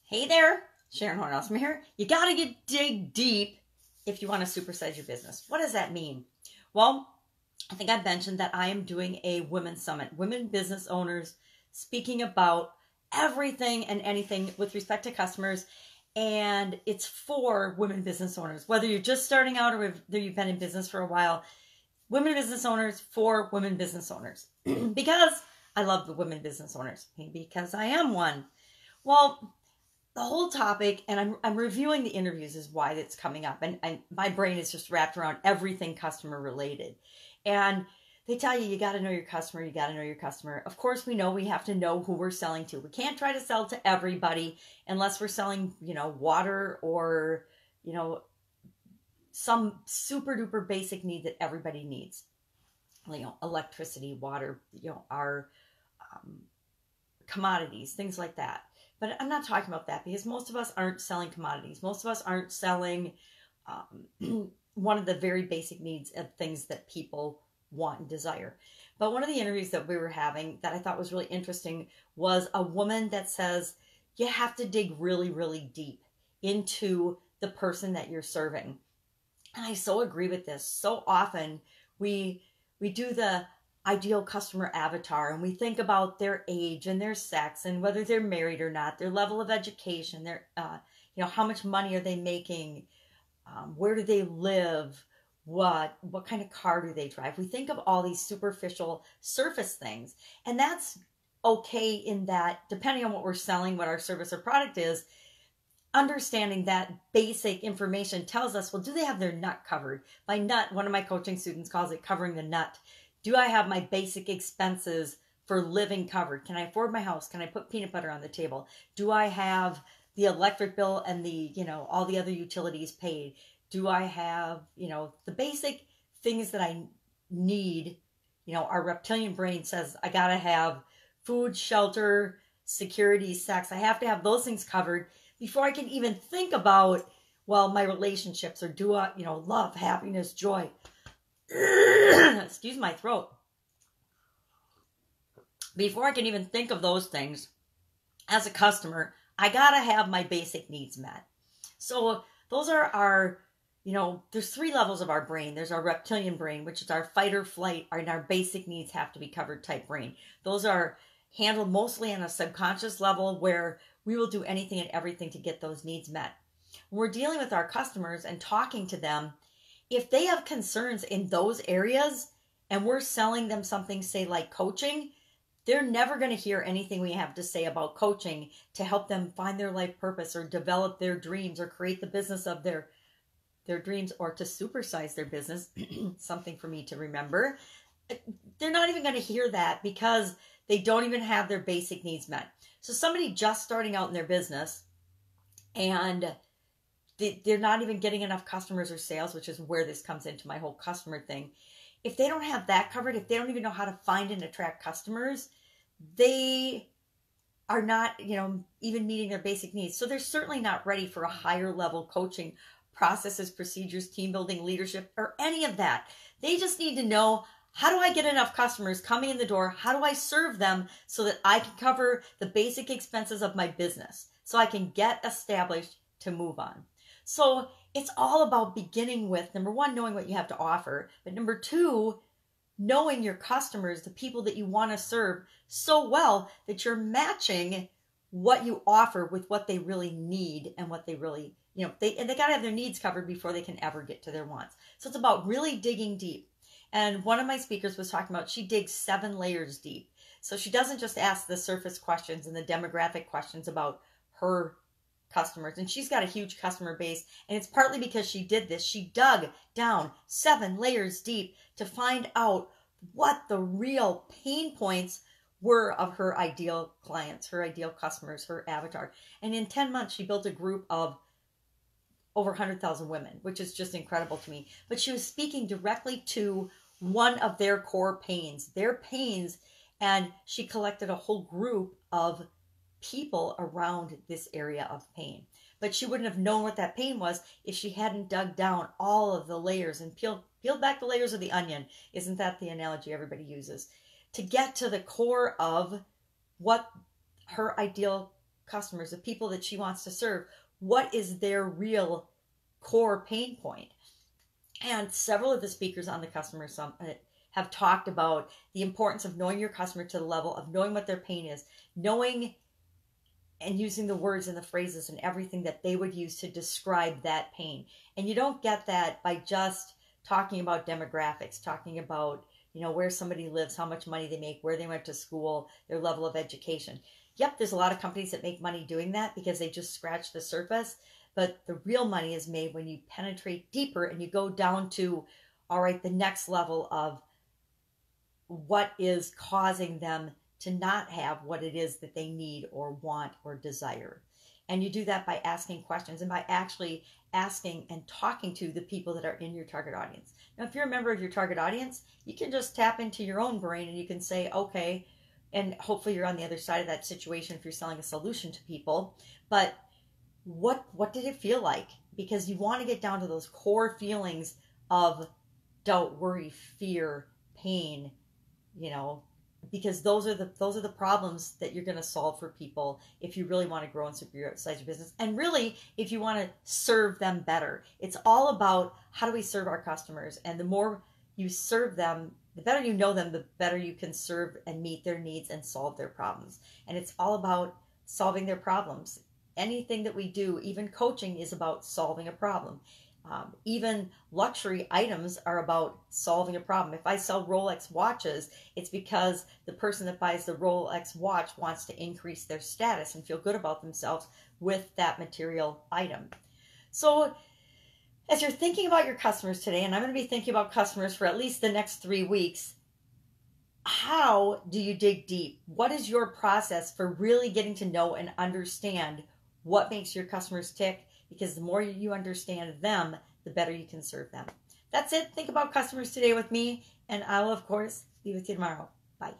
Hey there, Sharon Horne-Ellstrom here. You gotta dig deep if you want to supersize your business. What does that mean? Well, I think I mentioned that I am doing a women's summit, women business owners speaking about everything and anything with respect to customers. And it's for women business owners, whether you're just starting out or whether you've been in business for a while. Women business owners for women business owners. Because I love the women business owners, because I am one. Well, the whole topic, and I'm reviewing the interviews, is why it's coming up. And my brain is just wrapped around everything customer related. And they tell you got to know your customer. You got to know your customer. Of course, we know we have to know who we're selling to. We can't try to sell to everybody unless we're selling, water or, some super duper basic need that everybody needs. Electricity, water, our commodities, things like that. But I'm not talking about that because most of us aren't selling commodities. Most of us aren't selling one of the very basic needs of things that people want and desire. But one of the interviews that we were having that I thought was really interesting was a woman that says you have to dig really, really deep into the person that you're serving. And I so agree with this. So often we do the ideal customer avatar and we think about their age and their sex and whether they're married or not, their level of education, their how much money are they making, where do they live, what kind of car do they drive. We think of all these superficial surface things, and that's okay in that, depending on what we're selling, what our service or product is, understanding that basic information tells us, well, do they have their nut covered? By nut, one of my coaching students calls it covering the nut. Do I have my basic expenses for living covered? Can I afford my house? Can I put peanut butter on the table? Do I have the electric bill and the, all the other utilities paid? Do I have, the basic things that I need? Our reptilian brain says I got to have food, shelter, security, sex. I have to have those things covered before I can even think about, my relationships, or do I, love, happiness, joy. Excuse my throat. Before I can even think of those things, as a customer, I gotta have my basic needs met. So those are our, there's 3 levels of our brain. There's our reptilian brain, which is our fight or flight, and our basic needs have to be covered type brain. Those are handled mostly on a subconscious level where we will do anything and everything to get those needs met. When we're dealing with our customers and talking to them, if they have concerns in those areas and we're selling them something, say like coaching, they're never going to hear anything we have to say about coaching to help them find their life purpose or develop their dreams or create the business of their dreams, or to supersize their business. Something for me to remember. They're not even going to hear that because they don't even have their basic needs met. So somebody just starting out in their business and they're not even getting enough customers or sales, which is where this comes into my whole customer thing. If they don't have that covered, if they don't even know how to find and attract customers, they are not, even meeting their basic needs. So they're certainly not ready for a higher level coaching, processes, procedures, team building, leadership, or any of that. They just need to know, how do I get enough customers coming in the door? How do I serve them so that I can cover the basic expenses of my business so I can get established to move on? So it's all about beginning with, number 1, knowing what you have to offer. But number 2, knowing your customers, the people that you want to serve so well that you're matching what you offer with what they really need and what they really, they got to have their needs covered before they can ever get to their wants. So it's about really digging deep. And one of my speakers was talking about she digs 7 layers deep. So she doesn't just ask the surface questions and the demographic questions about her customers. And she's got a huge customer base. And it's partly because she did this. She dug down 7 layers deep to find out what the real pain points were of her ideal clients, her ideal customers, her avatar. And in 10 months, she built a group of over 100,000 women, which is just incredible to me. But she was speaking directly to one of their core pains, and she collected a whole group of people around this area of pain. But she wouldn't have known what that pain was if she hadn't dug down all of the layers and peeled back the layers of the onion. Isn't that the analogy everybody uses? To get to the core of what her ideal customers, the people that she wants to serve, what is their real core pain point? And several of the speakers on the Customer Summit have talked about the importance of knowing your customer to the level of knowing what their pain is, knowing and using the words and the phrases and everything that they would use to describe that pain. And you don't get that by just talking about demographics, talking about, you know, where somebody lives, how much money they make, where they went to school, their level of education. Yep, there's a lot of companies that make money doing that because they just scratch the surface. But the real money is made when you penetrate deeper and you go down to, all right, the next level of what is causing them to not have what it is that they need or want or desire. And you do that by asking questions and by actually asking and talking to the people that are in your target audience. Now, if you're a member of your target audience, you can just tap into your own brain and you can say, okay, and hopefully you're on the other side of that situation if you're selling a solution to people. But what did it feel like? Because you want to get down to those core feelings of doubt, worry, fear, pain, you know, because those are the problems that you're going to solve for people if you really want to grow and supersize your business, and really if you want to serve them better. It's all about how do we serve our customers, and the more you serve them, the better you know them, the better you can serve and meet their needs and solve their problems. And it's all about solving their problems. Anything that we do, even coaching, is about solving a problem. Even luxury items are about solving a problem. If I sell Rolex watches, it's because the person that buys the Rolex watch wants to increase their status and feel good about themselves with that material item. So as you're thinking about your customers today, and I'm going to be thinking about customers for at least the next 3 weeks, how do you dig deep? What is your process for really getting to know and understand what makes your customers tick? Because the more you understand them, the better you can serve them. That's it. Think about customers today with me, and I will, of course, be with you tomorrow. Bye.